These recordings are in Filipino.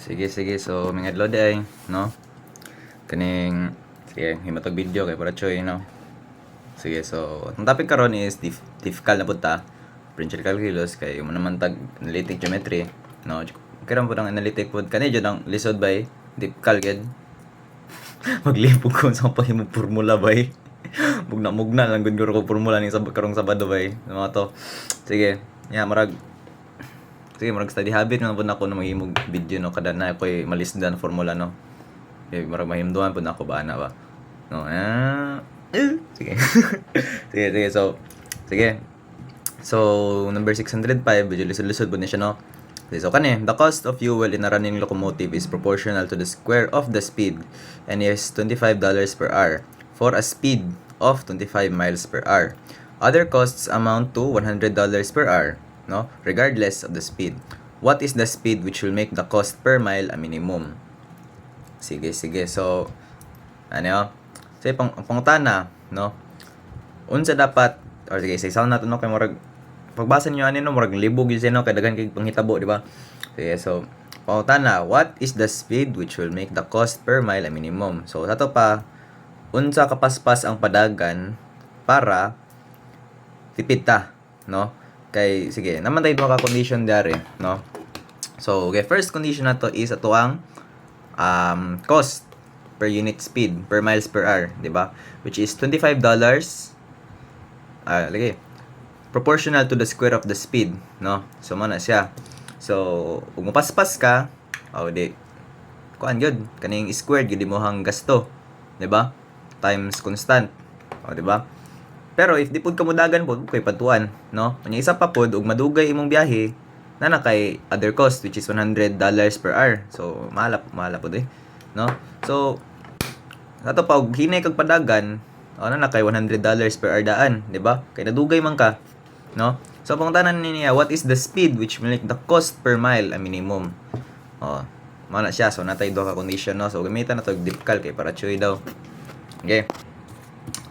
Sige. So, mga adlaw day, no? Kaning, sige, himatog video kay para choy, no? Sige, so, ang topic karon is difficult na punta. Differential calculus, kay mo naman tag analytic geometry, no? Karon po ng analytic po, kanay dyan ang lisod by difficult gid. Maglipog ko sa pahimong formula bay. Mugna lang gud ko formula ni karong Sabado bay. Mga to. Sige, marag sige, marag study habit man pud ako na mahimog video no kada na ako'y malisdan formula no. Marag mahimduan pud ako ba ana ba. No. Sige. sige. So, number 605, medyo lisod-lisod po niya siya, no? Okay, so, the cost of fuel in a running locomotive is proportional to the square of the speed and is $25 per hour for a speed of 25 miles per hour. Other costs amount to $100 per hour, no? Regardless of the speed. What is the speed which will make the cost per mile a minimum? Sige. So, so, pangutana, no? Unsa dapat, or sige, sa isang natin, no, kay morag, pagbasa niyo no, morag libog yun siya, no, kay daghan kay panghitabo, di ba? Sige, so, pangutana, what is the speed which will make the cost per mile a minimum? So, sa to pa, unsa kapaspas ang padagan para tipid ta, no? Kay, sige, naman tayo ka condition dari, no? So, okay, first condition na to is ato ang cost per unit speed per miles per hour, di ba? Which is $25 lagi proportional to the square of the speed, no? So mo na siya. So ug mapaspas ka, di kuan gyud kaning squared gyud imong gasto, di ba? Times constant. Di ba? Pero if di pud ka mudagan pud kay patuan, no? Unya isa pa pud ug madugay imong biyahe na kay other cost which is $100 per hour. So mahal pud no? So ato pa og hinay kag padagan, na kay $100 per hour daan, di ba? Kay nadugay man ka, no? So pangutanan niya, what is the speed which will make the cost per mile a minimum? Mao na siya. So natay do ka condition, no? So gamitan na to difficult kay para choy daw. Okay.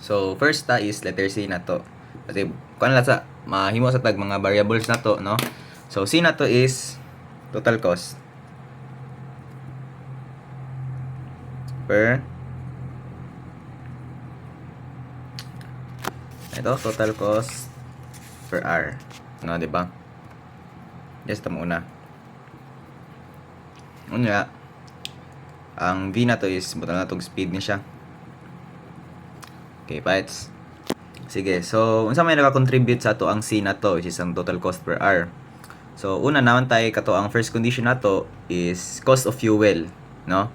So first is letter C na to. Kasi kuan la sa mahimo sa tag mga variables na to, no? So C na to is total cost per total cost per hour, no, di ba? Yes, tama una. Unya, ang V na to is butal na tong speed niya siya. Okay, fights. Sige, so unsa may naka-contribute sa to ang C na to, which is ang total cost per hour. So una naman tayo kato ang first condition na to is cost of fuel, no?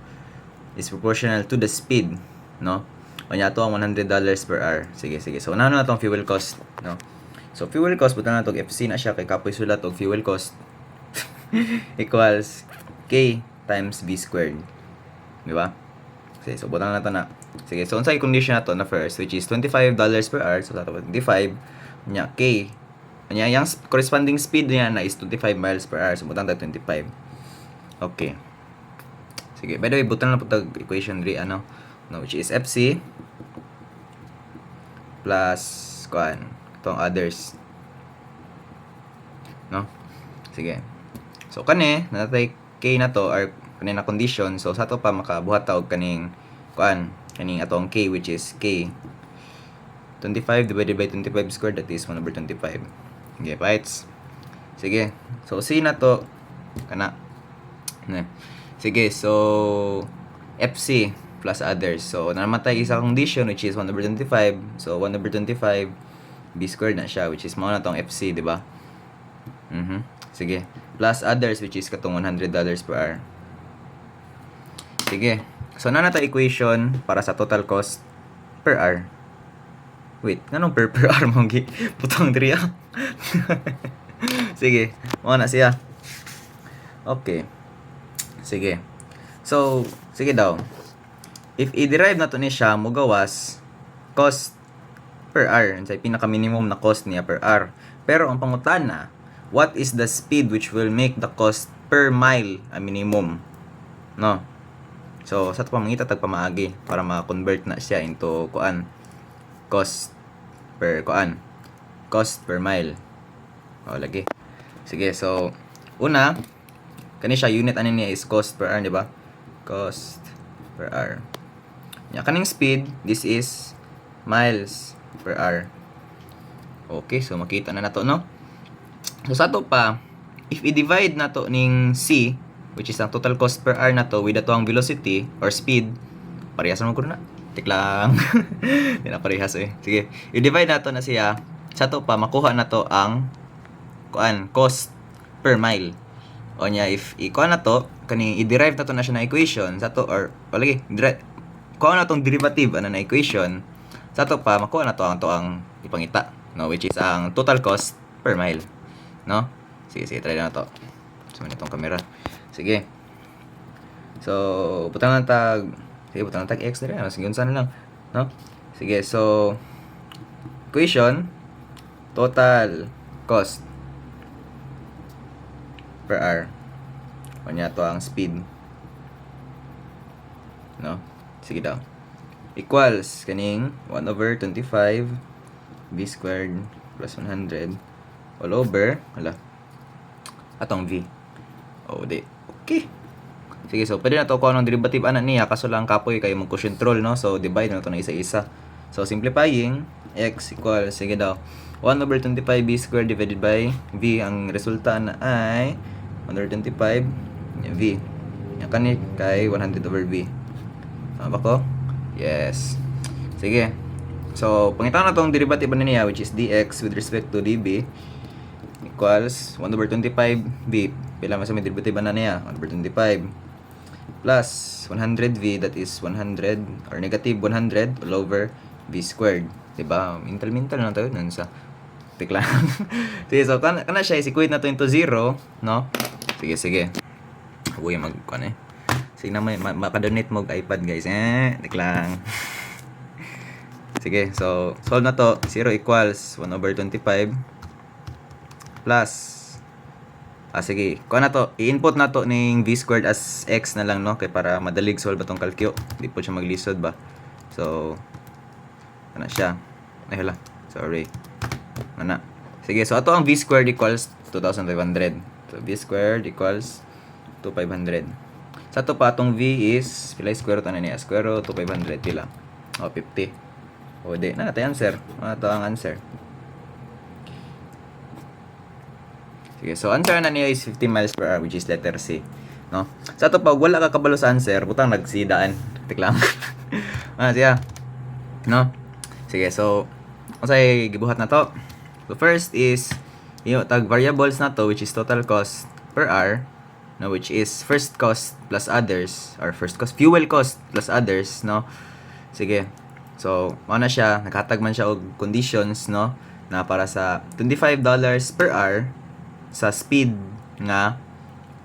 Is proportional to the speed, no? Unya to ang $100 per hour. Sige. So unahan na tong fuel cost, no? So fuel cost buta na tong FC na siya kay kapoy sulat og fuel cost equals K times V squared. Di ba? Sige, so buta na to na. Sige, so unsay condition na to na first which is $25 per hour. So sa 25 nya K. Anya yang corresponding speed niya na is 25 miles per hour. So buta na 25. Okay. Sige, by the way, buta na po tag equation 3 no, which is FC plus itong others, no? Sige. So kani natay K na to or kani na condition. So sa to pa makabuhat ta og kaning atong K which is K 25 divided by 25 squared, that is 1/25. Okay, right? Sige. So C na to kana. Sige, so FC plus others. So namatay isa condition which is 1/25. So 1/25 B squared na siya which is mao na tong FC, di ba? Sige. Plus others which is katong $100 per hour. Sige. So na ta equation para sa total cost per hour. Wait, nganong per hour mong gi? Putang 3 ah. Sige. Mao na siya. Okay. Sige. So, sige daw. If i-derive na to ni siya, mo gawas cost per hour. Sa pinaka-minimum na cost niya per hour. Pero ang pangutana, what is the speed which will make the cost per mile a minimum? No? So, sa ito pa mangita tagpamaagi para ma-convert na siya into cost per mile. Lagi. Sige, so una Kani siya unit ani niya is cost per hour, di ba? Cost per hour. Nya kaning speed, this is miles per hour. Okay, so makita na nato, no? So sa to pa, if i-divide nato ning c, which is ang total cost per hour nato with ato ang velocity or speed, parehas naman ko na. Tik lang. Hindi na parehas eh. Sige, i-divide nato na siya. Sa to pa, makuha nato ang cost per mile. O nya, if ikuha na to, kani i-derive na to na siya na equation, sa to, or, lagi, kuha na tong derivative, ano na equation, sa to pa, makuha na to ang ipangita, no, which is ang total cost per mile, no? Sige, try na to. So, itong camera. Sige. So, butang ng tag x na rin, sige, unsan lang, no? Sige, so, equation, total cost per hour. O niya to ang speed. No? Sige daw. Equals kaning 1 over 25 v squared plus 100 all over, atong v. O, di. Okay. Sige, so pwede na to kung anong derivative ana niya, kaso lang kapoy kayo mag-quotient rule, no? So, divide na to na isa-isa. So, simplifying, x equals, sige daw, 1 over 25 v squared divided by v. Ang resulta na ay 1 over 25 v. Yan kani kay 100 over v. Tama ba ko? Yes. Sige. So, pangita na tong derivative na niya, which is dx with respect to db equals 1 over 25 v. Pila man sa may derivative na niya? 1 over 25 plus 100 v, that is 100 or negative 100 all over v squared. Diba? Mental na tayo nun sa tikla. Sige, so kana siya is-equate na to into 0, no? Sige. Uy, mag-kuan eh. Sige na, makadonate mo iPad, guys. Tiklang. Sige, so solve na to. 0 equals 1 over 25 plus sige, kuha na to. I-input na to ning v squared as x na lang, no? Kaya para madalig solve itong calcio. Hindi po siya maglisod ba? So, ano siya? Ay, hala. Sorry. Ano? Sige, so ato ang v squared equals 2,500. So, v squared equals 2,500. Sa to pa, atong v is, pila square root ano niya? Square root 2,500. Pila? O, 50. O, di. Na natin answer. Ano to ang answer? Sige, so answer na niya is 50 miles per hour, which is letter C, no? Sa to pag wala ka kabalo sa answer, butang nagsidaan. Tik lang. Siya. No? Sige, so unsay gibuhat na to? So first is yung tag variables na to, which is total cost per hour, no, which is first cost plus others, or first cost fuel cost plus others, no? Sige. So, ano siya, naghatag man siya og conditions, no, na para sa $25 per hour sa speed nga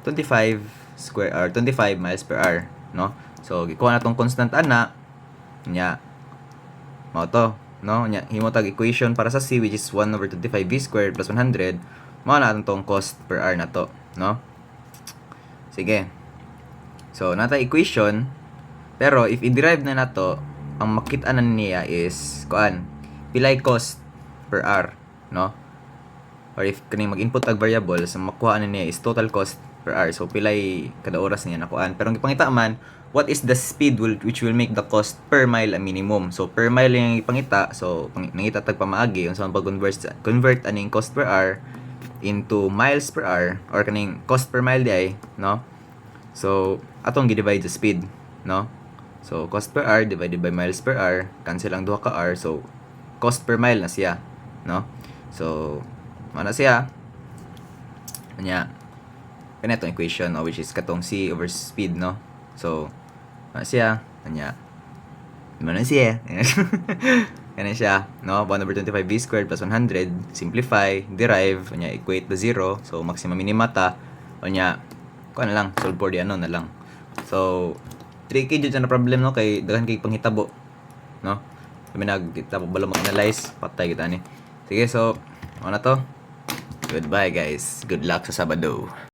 25 square or 25 miles per hour, no? So gikuha na tong constant ana nya mao to, no? Nya himotag equation para sa c, which is 1 over 25 v squared plus 100, mao na tong cost per hour na to, no? Sige. So nata equation, pero if i-derive na nato, ang makita na niya is kuan pilay cost per hour, no? Or if kaning mag-input tag variables, ang makuha na niya is total cost per hour. So, pilay kada oras niya nakuhaan. Pero ang ipangita man, what is the speed which will make the cost per mile a minimum? So, per mile yung ipangita. So, nangita tag pamaagi. So, pag-convert aning cost per hour into miles per hour or kaning cost per mile di ay, no? So, atong gi-divide the speed, no? So, cost per hour divided by miles per hour. Cancel ang duha ka hour. So, cost per mile na siya, no? So, mana siya kanya itong equation, no, which is katong c over speed, no? So mana siya kanya kanya siya, no? 1 over 25 v squared plus 100, simplify, derive kanya, equate to 0. So maxima minima ta kanya, kuan na lang, solve for the ano na lang. So tricky jud na problem, no, kay daghan kay panghitabo, no? Kami nagtabo bala mag-analyze, patay kita ni. Sige, so ano to? Goodbye, guys. Good luck sa Sabado.